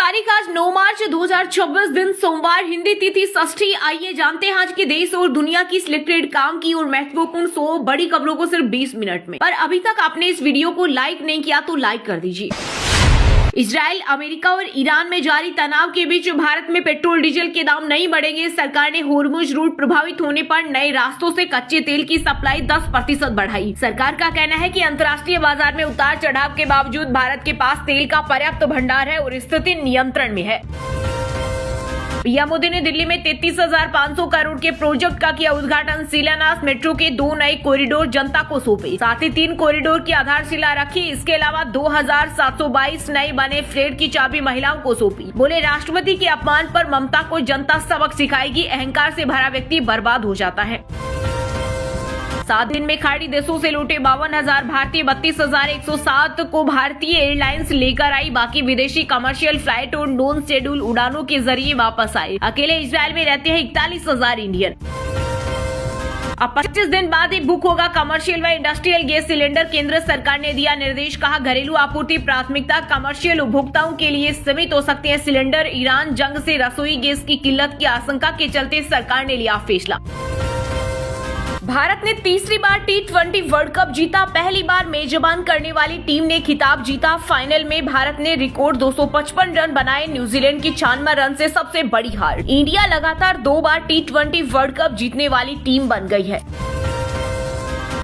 तारीख आज 9 मार्च 2026 दिन सोमवार, हिंदी तिथि षष्ठी। आइए जानते हैं आज के देश और दुनिया की सिलेक्टेड काम की और महत्वपूर्ण 100 बड़ी खबरों को सिर्फ 20 मिनट में। पर अभी तक आपने इस वीडियो को लाइक नहीं किया तो लाइक कर दीजिए। इजराइल, अमेरिका और ईरान में जारी तनाव के बीच भारत में पेट्रोल डीजल के दाम नहीं बढ़ेंगे। सरकार ने होर्मुज रूट प्रभावित होने पर नए रास्तों से कच्चे तेल की सप्लाई 10% बढ़ाई। सरकार का कहना है कि अंतर्राष्ट्रीय बाजार में उतार चढ़ाव के बावजूद भारत के पास तेल का पर्याप्त भंडार है और स्थिति नियंत्रण में है। पीएम मोदी ने दिल्ली में 33,500 करोड़ के प्रोजेक्ट का किया उद्घाटन। शिलान्यास, मेट्रो के 2 नए कॉरिडोर जनता को सौंपे, साथ ही 3 कॉरिडोर की आधारशिला रखी। इसके अलावा 2,722 नए बने फ्लैट की चाबी महिलाओं को सौंपी। बोले, राष्ट्रपति के अपमान पर ममता को जनता सबक सिखाएगी। अहंकार से भरा व्यक्ति बर्बाद हो जाता है। 7 दिन में खाड़ी देशों से लौटे 52,000 भारतीय, 32,107 को भारतीय एयरलाइंस लेकर आई। बाकी विदेशी कमर्शियल फ्लाइट और नॉन शेड्यूल उड़ानों के जरिए वापस आए। अकेले इजराइल में रहते हैं 41,000 इंडियन। अब 25 दिन बाद ही बुक होगा कमर्शियल व इंडस्ट्रियल गैस सिलेंडर। केंद्र सरकार ने दिया निर्देश, कहा घरेलू आपूर्ति प्राथमिकता, कमर्शियल उपभोक्ताओं के लिए सीमित हो सकते हैं सिलेंडर। ईरान जंग से रसोई गैस की किल्लत की आशंका के चलते सरकार ने लिया फैसला। भारत ने तीसरी बार T20 वर्ल्ड कप जीता। पहली बार मेजबान करने वाली टीम ने खिताब जीता। फाइनल में भारत ने रिकॉर्ड 255 रन बनाए। न्यूजीलैंड की 96 रन से सबसे बड़ी हार। इंडिया लगातार 2 बार T20 वर्ल्ड कप जीतने वाली टीम बन गई है।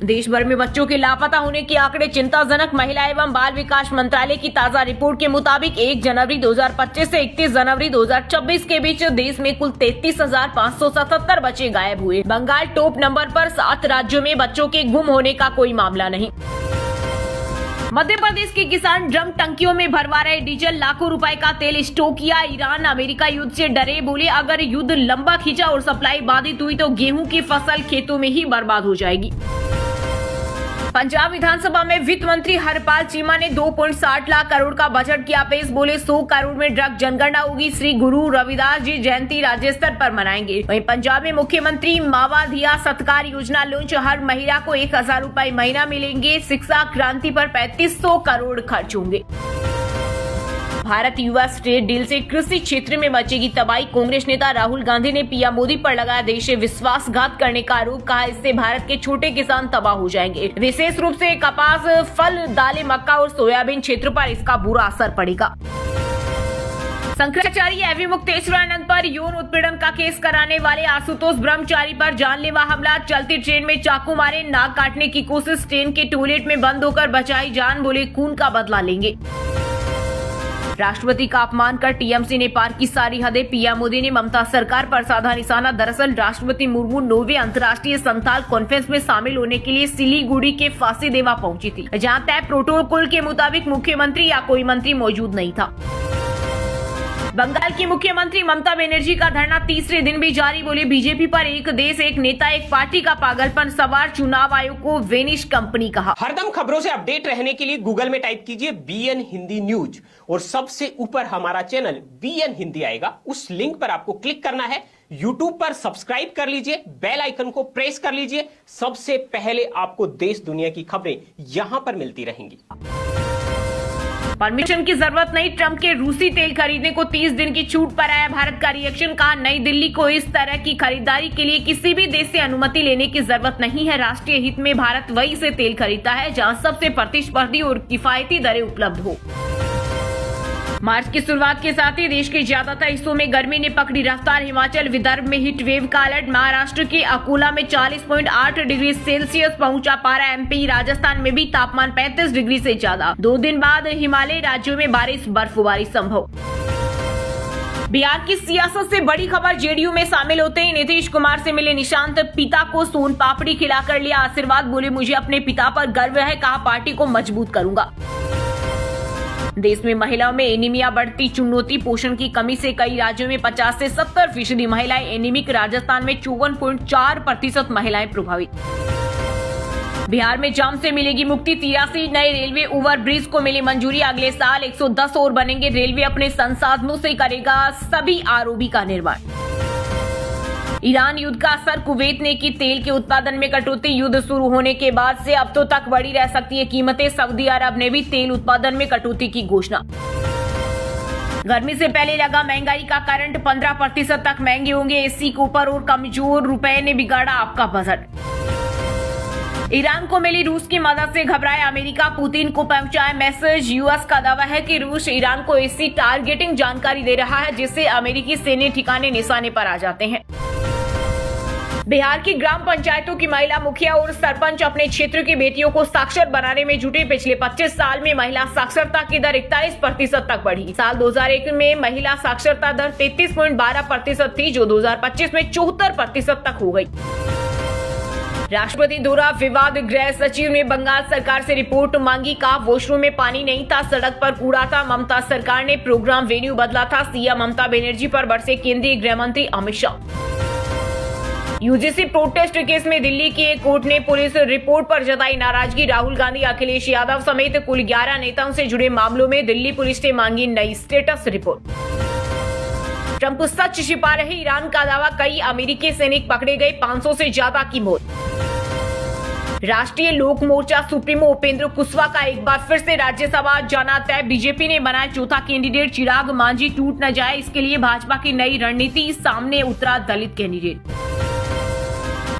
देश भर में बच्चों के लापता होने के आंकड़े चिंताजनक। महिला एवं बाल विकास मंत्रालय की ताजा रिपोर्ट के मुताबिक 1 जनवरी 2025 से 31 जनवरी 2026 के बीच देश में कुल 33,577 बच्चे गायब हुए। बंगाल टॉप नंबर पर, 7 राज्यों में बच्चों के गुम होने का कोई मामला नहीं। मध्य प्रदेश के किसान ड्रम टंकियों में भरवा रहे डीजल, लाखों रुपए का तेल स्टॉक किया। ईरान, अमेरिका युद्ध से डरे, बोले अगर युद्ध लंबा खींचा और सप्लाई बाधित हुई तो गेहूं की फसल खेतों में ही बर्बाद हो जाएगी। पंजाब विधानसभा में वित्त मंत्री हरपाल चीमा ने 2.60 लाख करोड़ का बजट किया पेश। बोले 100 करोड़ में ड्रग जनगणना होगी। श्री गुरु रविदास जी जयंती राज्य स्तर पर मनाएंगे। वहीं पंजाब में मुख्यमंत्री मावाधिया सत्कार योजना लॉन्च, हर महिला को 1,000 रुपए महीना मिलेंगे। शिक्षा क्रांति पर 3,500 करोड़ खर्च होंगे। भारत यूएस ट्रेड डील से कृषि क्षेत्र में मचेगी तबाही। कांग्रेस नेता राहुल गांधी ने पीएम मोदी पर लगाया देश से विश्वासघात करने का आरोप। कहा इससे भारत के छोटे किसान तबाह हो जाएंगे। विशेष रूप से कपास, फल, दालें, मक्का और सोयाबीन क्षेत्र पर इसका बुरा असर पड़ेगा। शंकराचार्य एवं मुक्तेश्वरानंद पर यौन उत्पीड़न का केस कराने वाले आशुतोष ब्रह्मचारी पर जानलेवा हमला। चलती ट्रेन में चाकू मारे, नाक काटने की कोशिश, ट्रेन के टॉयलेट में बंद होकर बचाई जान। बोले खून का बदला लेंगे। राष्ट्रपति का अपमान कर टीएमसी ने पार की सारी हदें। पीएम मोदी ने ममता सरकार पर साधा निशाना। दरअसल राष्ट्रपति मुर्मू 9वें अंतर्राष्ट्रीय संथाल कॉन्फ्रेंस में शामिल होने के लिए सिलीगुड़ी के फांसीदेवा पहुंची थी, जहां तय प्रोटोकॉल के मुताबिक मुख्यमंत्री या कोई मंत्री मौजूद नहीं था। बंगाल की मुख्यमंत्री ममता बनर्जी का धरना तीसरे दिन भी जारी। बोले बीजेपी पर एक देश, एक नेता, एक पार्टी का पागलपन सवार। चुनाव आयोग को वेनिश कंपनी कहा। हरदम खबरों से अपडेट रहने के लिए गूगल में टाइप कीजिए BN हिंदी न्यूज और सबसे ऊपर हमारा चैनल BN हिंदी आएगा। उस लिंक पर आपको क्लिक करना है। YouTube पर सब्सक्राइब कर लीजिए, बेल आइकन को प्रेस कर लीजिए। सबसे पहले आपको देश दुनिया की खबरें यहां पर मिलती रहेंगी। परमिशन की जरूरत नहीं, ट्रंप के रूसी तेल खरीदने को 30 दिन की छूट पर आया भारत का रिएक्शन। कहा नई दिल्ली को इस तरह की खरीदारी के लिए किसी भी देश से अनुमति लेने की जरूरत नहीं है। राष्ट्रीय हित में भारत वही से तेल खरीदता है जहां सबसे प्रतिस्पर्धी और किफायती दरें उपलब्ध हो। मार्च की शुरुआत के साथ ही देश के ज्यादातर हिस्सों में गर्मी ने पकड़ी रफ्तार। हिमाचल, विदर्भ में हीट वेव का अलर्ट। महाराष्ट्र के अकोला में 40.8 डिग्री सेल्सियस पहुंचा पारा। MP, राजस्थान में भी तापमान 35 डिग्री से ज्यादा। 2 दिन बाद हिमालयी राज्यों में बारिश, बर्फबारी संभव। बिहार की सियासत से बड़ी खबर, जेडीयू में शामिल होते ही नीतीश कुमार से मिले निशांत। पिता को सोन पापड़ी खिलाकर लिया आशीर्वाद। बोले मुझे अपने पिता पर गर्व है, कहा पार्टी को मजबूत करूंगा। देश में महिलाओं में एनीमिया बढ़ती चुनौती। पोषण की कमी से कई राज्यों में 50 से 70% महिलाएं एनीमिक। राजस्थान में 54.4% महिलाएं प्रभावित। बिहार में जाम से मिलेगी मुक्ति। 83 नए रेलवे ओवरब्रिज को मिली मंजूरी। अगले साल 110 और बनेंगे। रेलवे अपने संसाधनों से करेगा सभी ROB का निर्माण। ईरान युद्ध का असर, कुवैत ने की तेल के उत्पादन में कटौती। युद्ध शुरू होने के बाद से अब तो तक बढ़ी रह सकती है कीमतें। सऊदी अरब ने भी तेल उत्पादन में कटौती की घोषणा। गर्मी से पहले लगा महंगाई का करंट 15% तक महंगे होंगे एसी कूपर और कमजोर रुपए ने बिगाड़ा आपका बजट। ईरान को मिली रूस की मदद से घबराए अमेरिका, पुतिन को पहुंचाए मैसेज। यूएस का दावा है कि रूस ईरान को ऐसी टारगेटिंग जानकारी दे रहा है जिससे अमेरिकी सैन्य ठिकाने निशाने पर आ जाते हैं। बिहार की ग्राम पंचायतों की महिला मुखिया और सरपंच अपने क्षेत्र की बेटियों को साक्षर बनाने में जुटे। पिछले 25 साल में महिला साक्षरता की दर 41% तक बढ़ी। साल 2001 में महिला साक्षरता दर 33.12% थी, जो 2025 में 74% तक हो गई। राष्ट्रपति द्वारा विवाद, गृह सचिव ने बंगाल सरकार से रिपोर्ट मांगी। का वॉशरूम में पानी नहीं था, सड़क पर कूड़ा था। ममता सरकार ने प्रोग्राम वेन्यू बदला था। सीएम ममता बनर्जी पर बरसे केंद्रीय गृह मंत्री Amit Shah. UGC protest case में दिल्ली की एक कोर्ट ने पुलिस रिपोर्ट पर जताई नाराजगी। राहुल गांधी, अखिलेश यादव समेत कुल 11 नेताओं से जुड़े मामलों में दिल्ली पुलिस ने मांगी नई स्टेटस रिपोर्ट। ट्रंप सच छिपा रहे, ईरान का दावा, कई अमेरिकी सैनिक पकड़े गए, 500 से ज्यादा की मौत। राष्ट्रीय लोक मोर्चा सुप्रीमो उपेंद्र कुशवाहा का एक बार फिर से राज्यसभा जाना तय। बीजेपी ने बनाया चौथा कैंडिडेट। चिराग मांझी टूट न जाए, इसके लिए भाजपा की नई रणनीति, सामने उतरा दलित कैंडिडेट।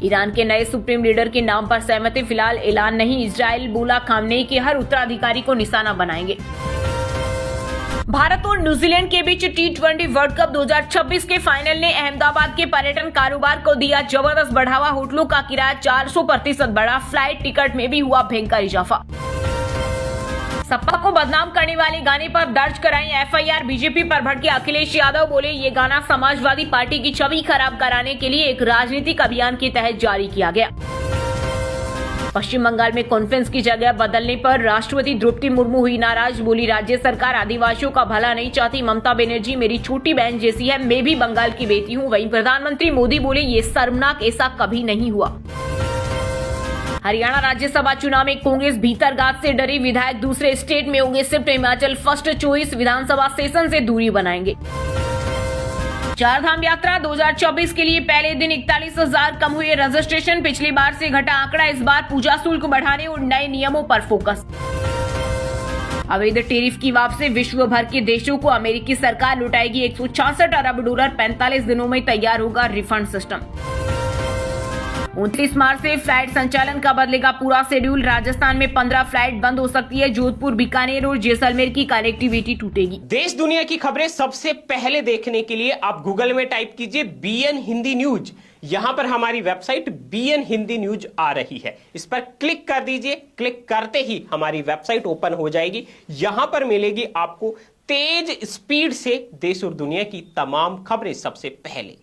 ईरान के नए सुप्रीम लीडर के नाम पर सहमति फिलहाल ऐलान नहीं। इजराइल बोला खामनेई के हर उत्तराधिकारी को निशाना बनाएंगे। भारत और न्यूजीलैंड के बीच T20 वर्ल्ड कप 2026 के फाइनल ने अहमदाबाद के पर्यटन कारोबार को दिया जबरदस्त बढ़ावा। होटलों का किराया 400% बढ़ा। फ्लाइट टिकट में भी हुआ भयंकर इजाफा। सपा को बदनाम करने वाले गाने पर दर्ज कराई एफआईआर। बीजेपी पर भड़के अखिलेश यादव बोले, ये गाना समाजवादी पार्टी की छवि खराब कराने के लिए एक राजनीतिक अभियान के तहत जारी किया गया। पश्चिम बंगाल में कॉन्फ्रेंस की जगह बदलने पर राष्ट्रपति द्रौपदी मुर्मू हुई नाराज। बोली, राज्य सरकार आदिवासियों का भला नहीं चाहती। ममता बनर्जी मेरी छोटी बहन जैसी है, मैं भी बंगाल की बेटी हूँ। वहीं प्रधानमंत्री मोदी बोले, ये शर्मनाक, ऐसा कभी नहीं हुआ। हरियाणा राज्यसभा चुनाव में कांग्रेस भीतरघात से डरी। विधायक दूसरे स्टेट में होंगे शिफ्ट। हिमाचल फर्स्ट चॉइस विधानसभा सेशन से दूरी बनाएंगे। चारधाम यात्रा 2024 के लिए पहले दिन 41,000 कम हुए रजिस्ट्रेशन। पिछली बार से घटा आंकड़ा। इस बार पूजा शुल्क बढ़ाने और नए नियमों पर फोकस। अवैध टैरिफ की वापसी, विश्व भर के देशों को अमेरिकी सरकार लुटाएगी 166 अरब डॉलर। 45 दिनों में तैयार होगा रिफंड सिस्टम। 29 मार्च से फ्लाइट संचालन का बदलेगा पूरा शेड्यूल। राजस्थान में 15 फ्लाइट बंद हो सकती है। जोधपुर, बीकानेर और जैसलमेर की कनेक्टिविटी टूटेगी। देश दुनिया की खबरें सबसे पहले देखने के लिए आप गूगल में टाइप कीजिए BN हिंदी न्यूज। यहां पर हमारी वेबसाइट BN हिंदी न्यूज आ रही है, इस पर क्लिक कर दीजिए। क्लिक करते ही हमारी वेबसाइट ओपन हो जाएगी। यहां पर मिलेगी आपको तेज स्पीड से देश और दुनिया की तमाम खबरें सबसे पहले।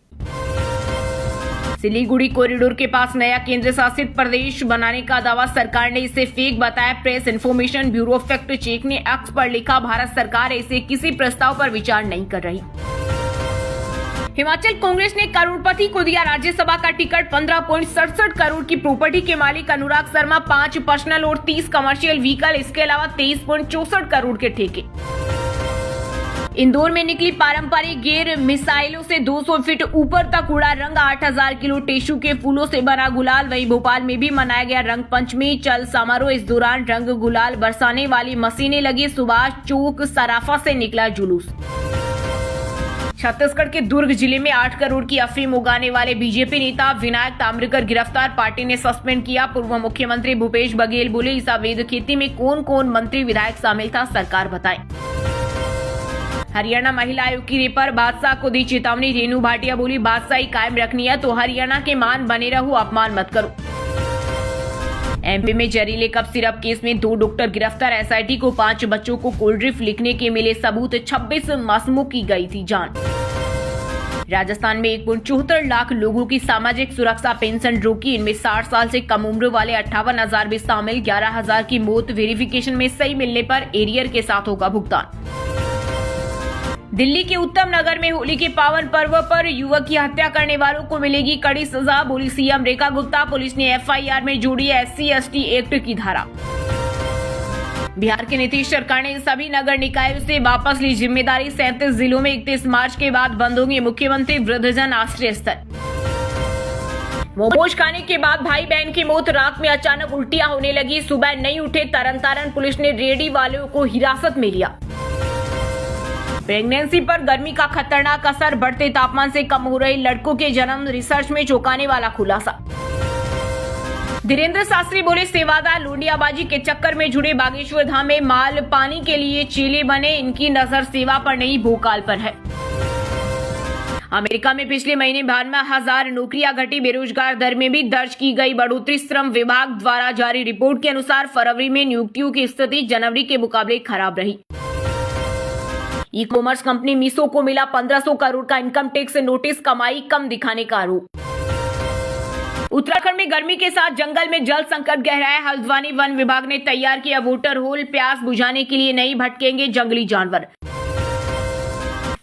सिलीगुड़ी कॉरिडोर के पास नया केंद्र शासित प्रदेश बनाने का दावा, सरकार ने इसे फेक बताया। Press information bureau fact check ने एक्स पर लिखा, भारत सरकार ऐसे किसी प्रस्ताव पर विचार नहीं कर रही। हिमाचल कांग्रेस ने करोड़पति को दिया राज्यसभा का टिकट। 15.67 करोड़ की प्रॉपर्टी के मालिक अनुराग शर्मा, 5 पर्सनल और 30 कमर्शियल व्हीकल, इसके अलावा 23.64 करोड़ के ठेके। इंदौर में निकली पारंपरिक गेर मिसाइलों से 200 फीट ऊपर तक उड़ा रंग। 8000 किलो टेशु के फूलों से बना गुलाल। वहीं भोपाल में भी मनाया गया रंग पंचमी चल समारोह। इस दौरान रंग गुलाल बरसाने वाली मशीनें लगी। सुभाष चौक सराफा से निकला जुलूस। छत्तीसगढ़ के दुर्ग जिले में 8 करोड़ की अफीम उगाने वाले बीजेपी नेता विनायक ताम्रकर गिरफ्तार। पार्टी ने सस्पेंड किया। पूर्व मुख्यमंत्री भूपेश बघेल बोले, इस अवैध खेती में कौन कौन मंत्री विधायक शामिल था, सरकार बताए। हरियाणा महिला आयोग की रेपर, बादशाह को दी चेतावनी। रेणु भाटिया बोली, बादशाही कायम रखनी है तो हरियाणा के मान बने रहो, अपमान मत करो। एमपी में जहरीले कप सिरप केस में 2 डॉक्टर गिरफ्तार। एसआईटी को 5 बच्चों को कोल्ड ड्रिंक लिखने के मिले सबूत। 26 मासूमों की गई थी जान। राजस्थान में 1.74 लाख लोगों की सामाजिक सुरक्षा पेंशन रोकी। इनमें 60 साल से कम उम्र वाले 58,000 भी शामिल। 11,000 की मौत वेरिफिकेशन में सही मिलने पर एरियर के साथ होगा भुगतान। दिल्ली के उत्तम नगर में होली के पावन पर्व पर युवक की हत्या करने वालों को मिलेगी कड़ी सजा, बोली सीएम रेखा गुप्ता। पुलिस ने एफआईआर में जोड़ी SC/ST एक्ट की धारा। बिहार के नीतीश सरकार ने सभी नगर निकायों से वापस ली जिम्मेदारी। 37 जिलों में 31 मार्च के बाद बंद होंगे मुख्यमंत्री वृद्धजन आश्रय स्थल। मोमोज खाने के बाद भाई बहन की मौत। रात में अचानक उल्टियां होने लगी, सुबह नहीं उठे। तरन तारण पुलिस ने रेहड़ी वालों को हिरासत में लिया। प्रेगनेंसी पर गर्मी का खतरनाक असर, बढ़ते तापमान से कम हो रहे लड़कों के जन्म, रिसर्च में चौंकाने वाला खुलासा। धीरेन्द्र शास्त्री बोले, सेवादा लूंडियाबाजी के चक्कर में जुड़े बागेश्वर धाम में माल पानी के लिए चेले बने, इनकी नजर सेवा पर नहीं भोकाल पर है। अमेरिका में पिछले महीने 92,000 नौकरियां घटी, बेरोजगार दर में भी दर्ज की गई बढ़ोतरी। श्रम विभाग द्वारा जारी रिपोर्ट के अनुसार फरवरी में नियुक्तियों की स्थिति जनवरी के मुकाबले खराब रही। ई कॉमर्स कंपनी मीशो को मिला 1500 करोड़ का इनकम टैक्स नोटिस, कमाई कम दिखाने का आरोप। उत्तराखंड में गर्मी के साथ जंगल में जल संकट गहराया, हल्द्वानी वन विभाग ने तैयार किया वोटर होल, प्यास बुझाने के लिए नहीं भटकेंगे जंगली जानवर।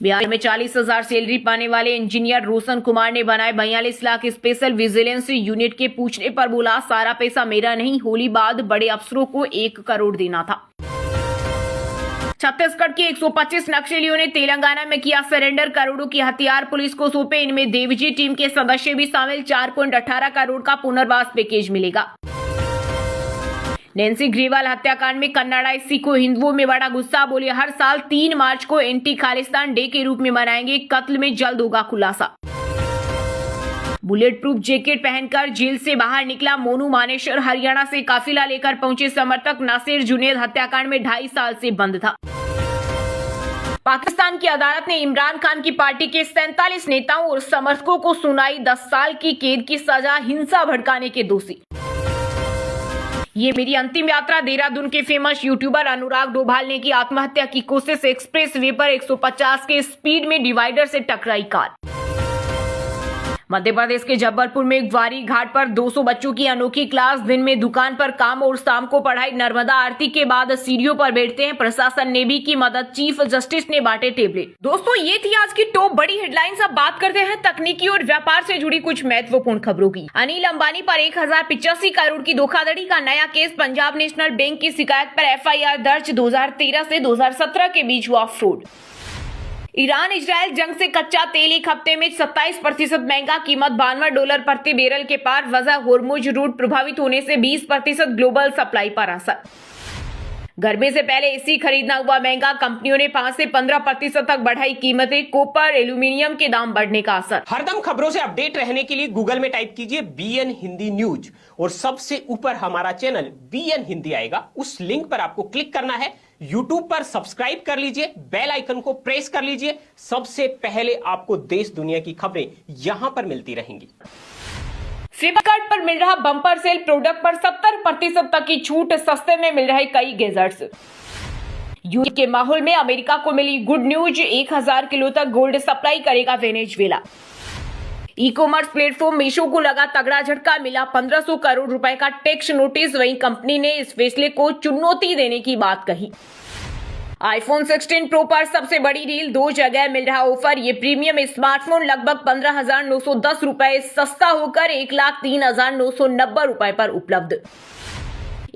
बिहार में 40,000 सैलरी पाने वाले इंजीनियर रोशन कुमार ने बनाए 42 लाख स्पेशल विजिलेंस यूनिट के पूछने पर बोला, सारा पैसा मेरा नहीं, होली बाद बड़े अफसरों को 1 करोड़ देना था। छत्तीसगढ़ के 125 नक्सलियों ने तेलंगाना में किया सरेंडर, करोड़ों की हथियार पुलिस को सौंपे, इनमें देवजी टीम के सदस्य भी शामिल। 4.18 करोड़ का पुनर्वास पैकेज मिलेगा। नैन्सी ग्रेवाल हत्याकांड में कन्नाडा एससी को हिंदुओं में बड़ा गुस्सा, बोले हर साल 3 मार्च को एंटी खालिस्तान डे के रूप में मनाएंगे, कत्ल में जल्द होगा खुलासा। बुलेट प्रूफ जैकेट पहनकर जेल से बाहर निकला मोनू मानेसर, हरियाणा से काफिला लेकर पहुंचे समर्थक। नासिर जुनैद हत्याकांड में 2.5 साल से बंद था। पाकिस्तान की अदालत ने इमरान खान की पार्टी के 47 नेताओं और समर्थकों को सुनाई 10 साल की कैद की सजा, हिंसा भड़काने के दोषी। ये मेरी अंतिम यात्रा, देहरादून के फेमस यूट्यूबर अनुराग डोभाल ने की आत्महत्या की कोशिश, एक्सप्रेस वे पर 150 के स्पीड में डिवाइडर से टकराई कार। मध्य प्रदेश के जबलपुर में ग्वारी घाट पर 200 बच्चों की अनोखी क्लास, दिन में दुकान पर काम और शाम को पढ़ाई। नर्मदा आरती के बाद सीढ़ियों पर बैठते हैं, प्रशासन ने भी की मदद, चीफ जस्टिस ने बांटे टेबलेट। दोस्तों, ये थी आज की टॉप बड़ी हेडलाइंस। अब बात करते हैं तकनीकी और व्यापार से जुड़ी कुछ महत्वपूर्ण खबरों की। अनिल अंबानी पर 1085 करोड़ की धोखाधड़ी का नया केस, पंजाब नेशनल बैंक की शिकायत पर FIR दर्ज। 2013 से 2017 के बीच हुआ फ्रॉड। ईरान इजरायल जंग से कच्चा तेल एक हफ्ते में 27% महंगा, कीमत $92 प्रति बैरल के पार। वजह होर्मुज रूट प्रभावित होने से 20% ग्लोबल सप्लाई पर असर। गर्मी से पहले एसी खरीदना हुआ महंगा, कंपनियों ने 5 से 15% तक बढ़ाई कीमतें। कॉपर एल्यूमिनियम के दाम बढ़ने का असर। हरदम खबरों से अपडेट रहने के लिए गूगल में टाइप कीजिए BN हिंदी न्यूज और सबसे ऊपर हमारा चैनल BN हिंदी आएगा। उस लिंक पर आपको क्लिक करना है। YouTube पर सब्सक्राइब कर लीजिए, बेल आइकन को प्रेस कर लीजिए। सबसे पहले आपको देश दुनिया की खबरें यहां पर मिलती रहेंगी। फ्लिपकार्ट पर मिल रहा बम्पर सेल, प्रोडक्ट पर 70% तक की छूट, सस्ते में मिल रहे कई गैजेट्स। युद्ध के माहौल में अमेरिका को मिली गुड न्यूज, 1000 किलो तक गोल्ड सप्लाई करेगा Venezuela. E commerce platform Meesho को लगा तगड़ा झटका, मिला 1500 करोड़ रुपए का टैक्स नोटिस। वहीं कंपनी ने इस फैसले को चुनौती देने की बात कही। आईफोन 16 प्रो पर सबसे बड़ी डील, 2 जगह मिल रहा ऑफर। ये प्रीमियम स्मार्टफोन लगभग 15,910 रुपए सस्ता होकर 1,03,990 रुपए पर उपलब्ध।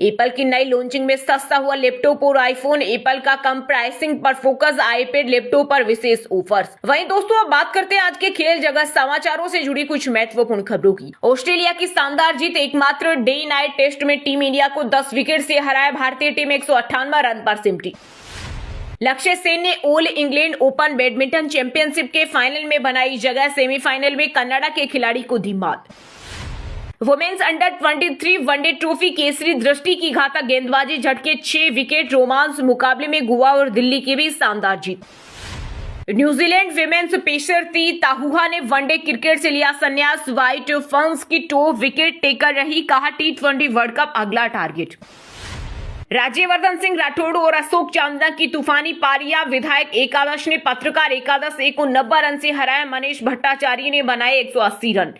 एप्पल की नई लॉन्चिंग में सस्ता हुआ लैपटॉप और आईफोन, एप्पल का कम प्राइसिंग पर फोकस, आईपैड लैपटॉप पर विशेष ऑफर्स। वहीं दोस्तों, अब बात करते हैं आज के खेल जगत समाचारों से जुड़ी कुछ महत्वपूर्ण खबरों की। ऑस्ट्रेलिया की शानदार जीत, एकमात्र डे नाइट टेस्ट में टीम इंडिया को 10 विकेट से हराया, भारतीय टीम 158 रन पर सिमटी। लक्ष्य सेन ने all England open badminton championship के फाइनल में बनाई जगह, सेमीफाइनल में कनाडा के खिलाड़ी को दी मात। Women's under 23 one day trophy Kesari Drishti की घातक गेंदबाजी, झटके 6 विकेट, रोमांस मुकाबले में गोवा और दिल्ली की भी शानदार जीत। न्यूजीलैंड विमेन्स पेसर ती ताहुहा ने वनडे क्रिकेट से लिया संन्यास, व्हाइट फंस की टॉप विकेट टेकर रही, कहा T20 वर्ल्ड कप अगला टारगेट। राज्यवर्धन सिंह राठौड़ और अशोक चांदना की तूफानी पारियां, विधायक एकादश ने पत्रकार एकादश ए को 90 रन से हराया, मनीष भट्टाचार्य ने बनाए 180 रन।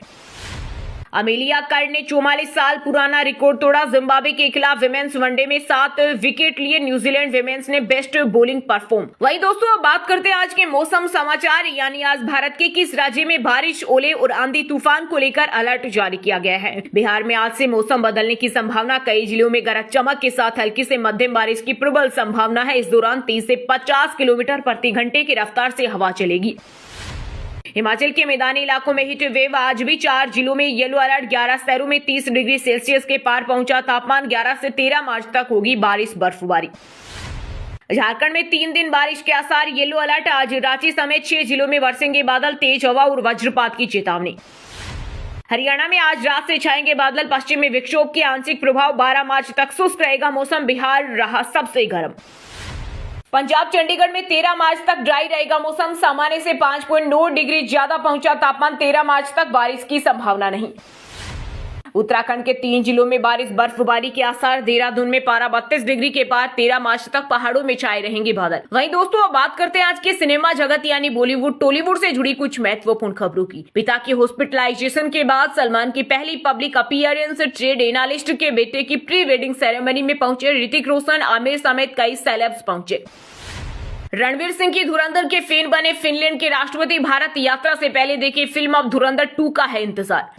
अमेलिया कर्ड ने 44 साल पुराना रिकॉर्ड तोड़ा, जिम्बाब्वे के खिलाफ विमेन्स वनडे में 7 विकेट लिए, न्यूजीलैंड विमेन्स ने बेस्ट बॉलिंग परफॉर्म। वहीं दोस्तों, अब बात करते हैं आज के मौसम समाचार, यानी आज भारत के किस राज्य में बारिश, ओले और आंधी तूफान को लेकर अलर्ट जारी किया गया है। बिहार में आज से मौसम बदलने की संभावना, कई जिलों में गरज चमक के साथ हल्की से मध्यम बारिश की प्रबल संभावना है। इस दौरान 30 से 50 किलोमीटर प्रति घंटे की रफ्तार से हवा चलेगी। हिमाचल के मैदानी इलाकों में हीट वेव, आज भी 4 जिलों में येलो अलर्ट, 11 शहरों में 30 डिग्री सेल्सियस के पार पहुंचा तापमान, 11 से 13 मार्च तक होगी बारिश बर्फबारी। झारखंड में 3 दिन बारिश के आसार, येलो अलर्ट। आज रांची समेत 6 जिलों में बरसेंगे बादल, तेज हवा और वज्रपात की चेतावनी। हरियाणा में आज रात से छाएंगे बादल, पश्चिम में विक्षोभ के आंशिक प्रभाव, 12 मार्च तक शुष्क रहेगा मौसम, बिहार रहा सबसे गर्म। पंजाब चंडीगढ़ में 13 मार्च तक ड्राई रहेगा मौसम, सामान्य से 5.9 डिग्री ज्यादा पहुंचा तापमान, 13 मार्च तक बारिश की संभावना नहीं। उत्तराखंड के 3 जिलों में बारिश, बर्फबारी के आसार, देहरादून में पारा 32 डिग्री के पार, 13 मार्च तक पहाड़ों में छाए रहेंगे बादल। वहीं दोस्तों, अब बात करते हैं आज के सिनेमा जगत यानी बॉलीवुड टॉलीवुड से जुड़ी कुछ महत्वपूर्ण खबरों की। पिता की हॉस्पिटलाइजेशन के बाद सलमान की पहली पब्लिक अपीयरेंस, ट्रेड एनालिस्ट के बेटे की प्री वेडिंग सेरेमनी में पहुंचे ऋतिक रोशन, आमिर समेत कई सेलेब्स पहुंचे। रणवीर सिंह की धुरंधर के फैन बने फिनलैंड के राष्ट्रपति, भारत यात्रा से पहले देखे फिल्म, अब धुरंधर 2 का है इंतजार।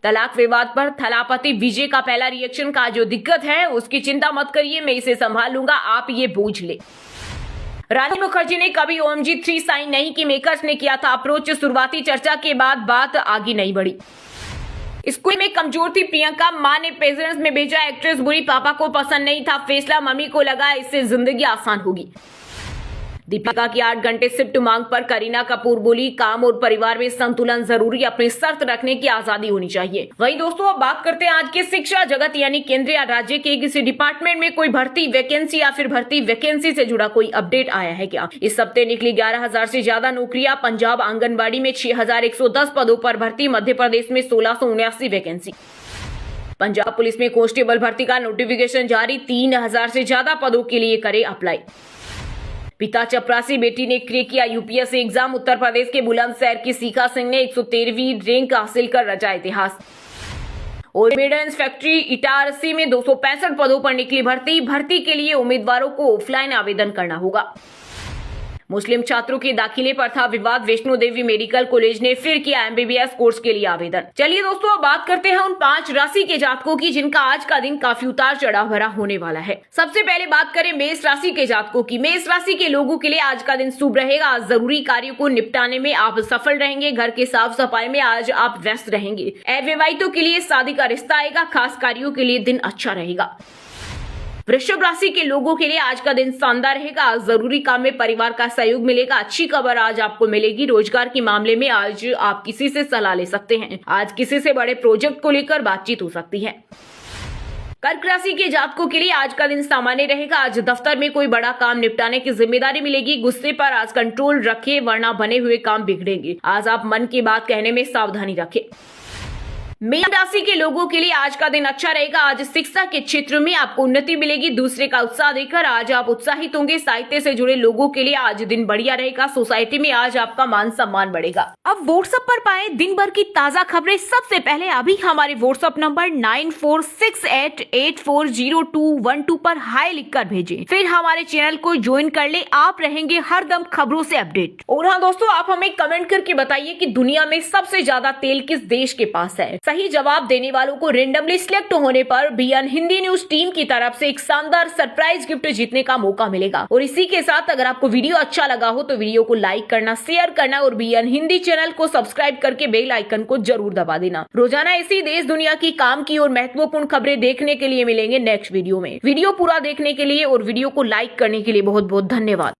तलाक विवाद पर थलापति विजय का पहला रिएक्शन, का जो दिक्कत है उसकी चिंता मत करिए, मैं इसे संभाल लूंगा, आप ये बोझ ले। रानी मुखर्जी ने कभी OMG 3 साइन नहीं की, मेकर्स ने किया था अप्रोच, शुरुआती चर्चा के बाद बात आगे नहीं बढ़ी। स्कूल में कमजोर थी प्रियंका, मां ने पेरेंट्स में भेजा, एक्ट्रेस बुरी, पापा को पसंद नहीं था फैसला, मम्मी को लगा इससे जिंदगी आसान होगी। दीपिका की 8 घंटे शिफ्ट मांग पर करीना कपूर बोली, काम और परिवार में संतुलन जरूरी, अपनी शर्त रखने की आजादी होनी चाहिए। वहीं दोस्तों, अब बात करते हैं आज के शिक्षा जगत यानी केंद्र या राज्य के किसी डिपार्टमेंट में कोई भर्ती वैकेंसी या फिर भर्ती वैकेंसी से जुड़ा कोई अपडेट आया है क्या। इस हफ्ते निकली 11,000 से ज्यादा नौकरियां। पंजाब आंगनबाड़ी में 6,110 पदों पर भर्ती, मध्य प्रदेश में 1,679 वैकेंसी। पंजाब पुलिस में कांस्टेबल भर्ती का नोटिफिकेशन जारी, 3,000 से ज्यादा पदों के लिए करे अप्लाई। पिता चपरासी, बेटी ने क्लियर किया UPSC एग्जाम। उत्तर प्रदेश के बुलंदशहर की शिखा सिंह ने 113वीं रैंक हासिल कर रचा इतिहास। ओरिमेडेंस फैक्ट्री इटारसी में 265 पदों पर निकली भर्ती के लिए उम्मीदवारों को ऑफलाइन आवेदन करना होगा। मुस्लिम छात्रों के दाखिले पर था विवाद, वैष्णो देवी मेडिकल कॉलेज ने फिर किया MBBS कोर्स के लिए आवेदन। चलिए दोस्तों, अब बात करते हैं उन 5 राशि के जातकों की जिनका आज का दिन काफी उतार चढ़ाव भरा होने वाला है। सबसे पहले बात करें मेष राशि के जातकों की। मेष राशि के लोगों के लिए आज का दिन शुभ रहेगा। आज जरूरी कार्यों को निपटाने में आप सफल रहेंगे। घर के साफ सफाई में आज आप व्यस्त रहेंगे। अविवाहितों के लिए शादी का रिश्ता आएगा। खास कार्यों के लिए दिन अच्छा रहेगा। वृषभ राशि के लोगों के लिए आज का दिन शानदार रहेगा। जरूरी काम में परिवार का सहयोग मिलेगा। अच्छी खबर आज आपको मिलेगी। रोजगार के मामले में आज आप किसी से सलाह ले सकते हैं। आज किसी से बड़े प्रोजेक्ट को लेकर बातचीत हो सकती है। कर्क राशि के जातकों के लिए आज का दिन सामान्य रहेगा। आज दफ्तर में कोई बड़ा काम निपटाने की जिम्मेदारी मिलेगी। गुस्से पर आज कंट्रोल रखें वरना बने हुए काम बिगड़ेंगे। आज आप मन की बात कहने में सावधानी रखें। मीन राशि के लोगों के लिए आज का दिन अच्छा रहेगा। आज शिक्षा के क्षेत्र में आपको उन्नति मिलेगी। दूसरे का उत्साह देखकर आज आप उत्साहित होंगे। साहित्य से जुड़े लोगों के लिए आज दिन बढ़िया रहेगा। सोसाइटी में आज आपका मान सम्मान बढ़ेगा। अब व्हाट्सएप पर पाए दिन भर की ताजा खबरें सबसे पहले अभी हमारे व्हाट्सएप नंबर 9468840212 पर हाई लिखकर भेजें। फिर हमारे चैनल को ज्वाइन कर ले। आप रहेंगे हरदम खबरों से अपडेट। और हाँ दोस्तों, आप हमें कमेंट करके बताइए कि दुनिया में सबसे ज्यादा तेल किस देश के पास है। सही जवाब देने वालों को रेंडमली सिलेक्ट होने पर BN हिंदी न्यूज टीम की तरफ से एक शानदार सरप्राइज गिफ्ट जीतने का मौका मिलेगा। और इसी के साथ अगर आपको वीडियो अच्छा लगा हो तो वीडियो को लाइक करना, शेयर करना और BN हिंदी चैनल को सब्सक्राइब करके बेल आइकन को जरूर दबा देना। रोजाना ऐसी देश दुनिया की काम की और महत्वपूर्ण खबरें देखने के लिए मिलेंगे नेक्स्ट वीडियो में। वीडियो पूरा देखने के लिए और वीडियो को लाइक करने के लिए बहुत बहुत धन्यवाद।